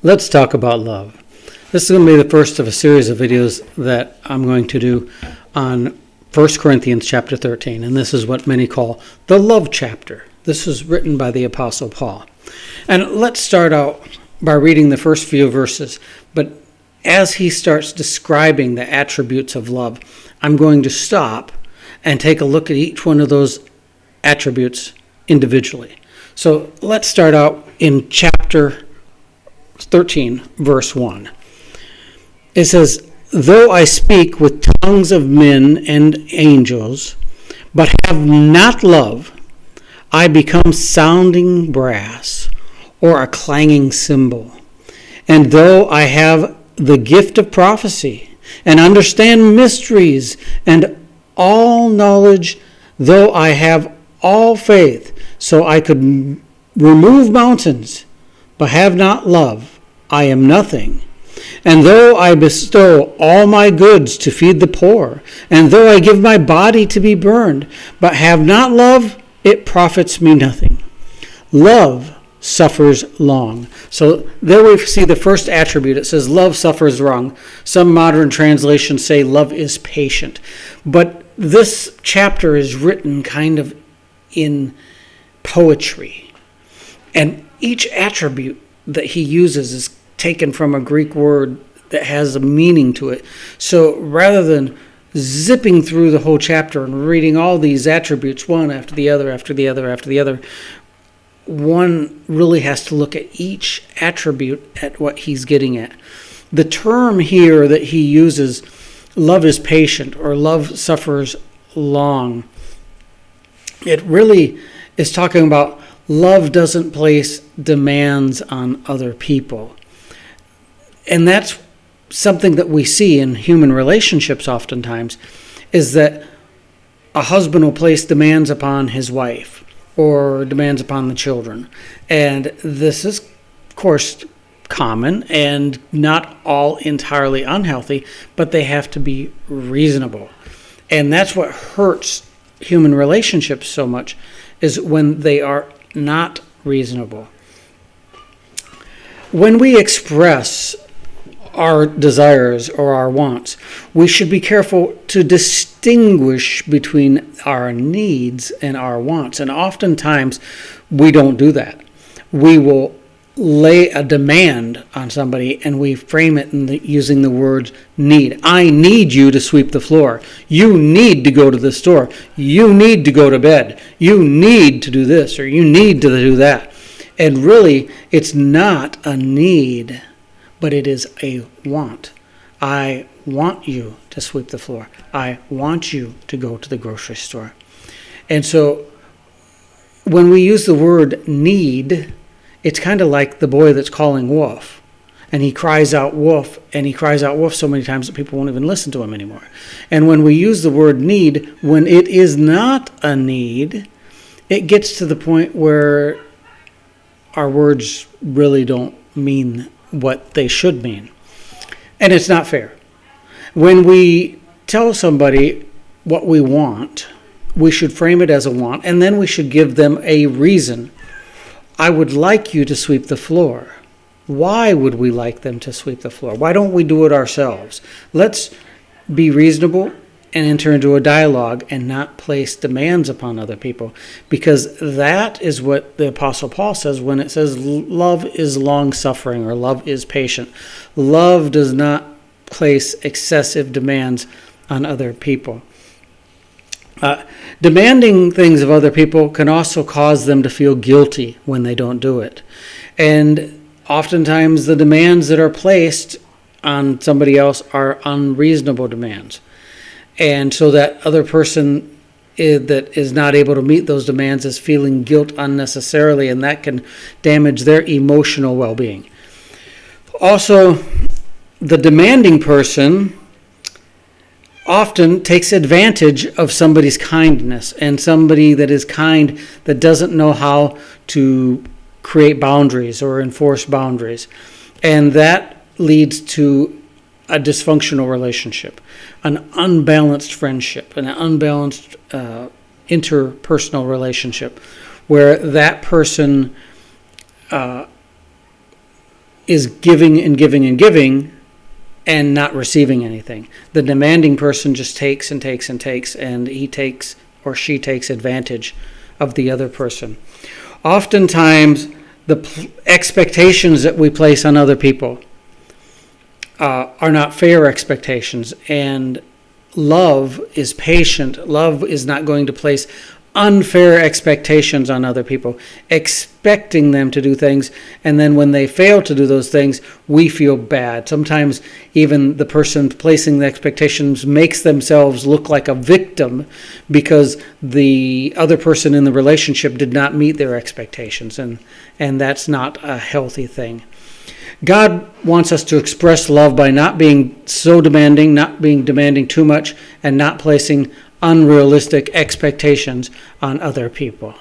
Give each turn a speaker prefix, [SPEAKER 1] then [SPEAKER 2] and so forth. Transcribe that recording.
[SPEAKER 1] Let's talk about love. This is going to be the first of a series of videos that I'm going to do on 1 Corinthians chapter 13, and this is what many call the love chapter. This was written by the Apostle Paul. And let's start out by reading the first few verses, but as he starts describing the attributes of love, I'm going to stop and take a look at each one of those attributes individually. So let's start out in chapter 13, verse 1. It says, "Though I speak with tongues of men and angels, but have not love, I become sounding brass or a clanging cymbal. And though I have the gift of prophecy and understand mysteries and all knowledge, though I have all faith, so I could remove mountains, but have not love, I am nothing. And though I bestow all my goods to feed the poor, and though I give my body to be burned, but have not love, it profits me nothing. Love suffers long." So there we see the first attribute. It says love suffers long. Some modern translations say love is patient. But this chapter is written kind of in poetry. And each attribute that he uses is taken from a Greek word that has a meaning to it. So rather than zipping through the whole chapter and reading all these attributes one after the other, after the other, after the other, one really has to look at each attribute at what he's getting at. The term here that he uses, love is patient or love suffers long, it really is talking about love doesn't place demands on other people. And that's something that we see in human relationships oftentimes, is that a husband will place demands upon his wife or demands upon the children. And this is, of course, common and not all entirely unhealthy, but they have to be reasonable. And that's what hurts human relationships so much, is when they are not reasonable. When we express our desires or our wants, we should be careful to distinguish between our needs and our wants. And oftentimes we don't do that. We will lay a demand on somebody and we frame it using the words need. I need you to sweep the floor. You need to go to the store. You need to go to bed. You need to do this or you need to do that. And really, it's not a need, but it is a want. I want you to sweep the floor. I want you to go to the grocery store. And so when we use the word need, it's kind of like the boy that's calling wolf. And he cries out wolf, and he cries out wolf so many times that people won't even listen to him anymore. And when we use the word need, when it is not a need, it gets to the point where our words really don't mean what they should mean. And it's not fair. When we tell somebody what we want, we should frame it as a want, and then we should give them a reason. I would like you to sweep the floor. Why would we like them to sweep the floor? Why don't we do it ourselves? Let's be reasonable and enter into a dialogue and not place demands upon other people, because that is what the Apostle Paul says when it says love is long-suffering or love is patient. Love does not place excessive demands on other people. Demanding things of other people can also cause them to feel guilty when they don't do it. And oftentimes the demands that are placed on somebody else are unreasonable demands. And so that other person that is not able to meet those demands is feeling guilt unnecessarily, and that can damage their emotional well-being. Also, the demanding person often takes advantage of somebody's kindness, and somebody that is kind that doesn't know how to create boundaries or enforce boundaries. And that leads to a dysfunctional relationship, an unbalanced friendship, an unbalanced interpersonal relationship, where that person is giving and giving and giving and not receiving anything. The demanding person just takes and takes and takes, and he takes or she takes advantage of the other person. Oftentimes, the expectations that we place on other people are not fair expectations, and love is patient. Love is not going to place unfair expectations on other people, expecting them to do things, and then when they fail to do those things, we feel bad. Sometimes even the person placing the expectations makes themselves look like a victim because the other person in the relationship did not meet their expectations, and that's not a healthy thing. God wants us to express love by not being so demanding, not being demanding too much, and not placing unrealistic expectations on other people.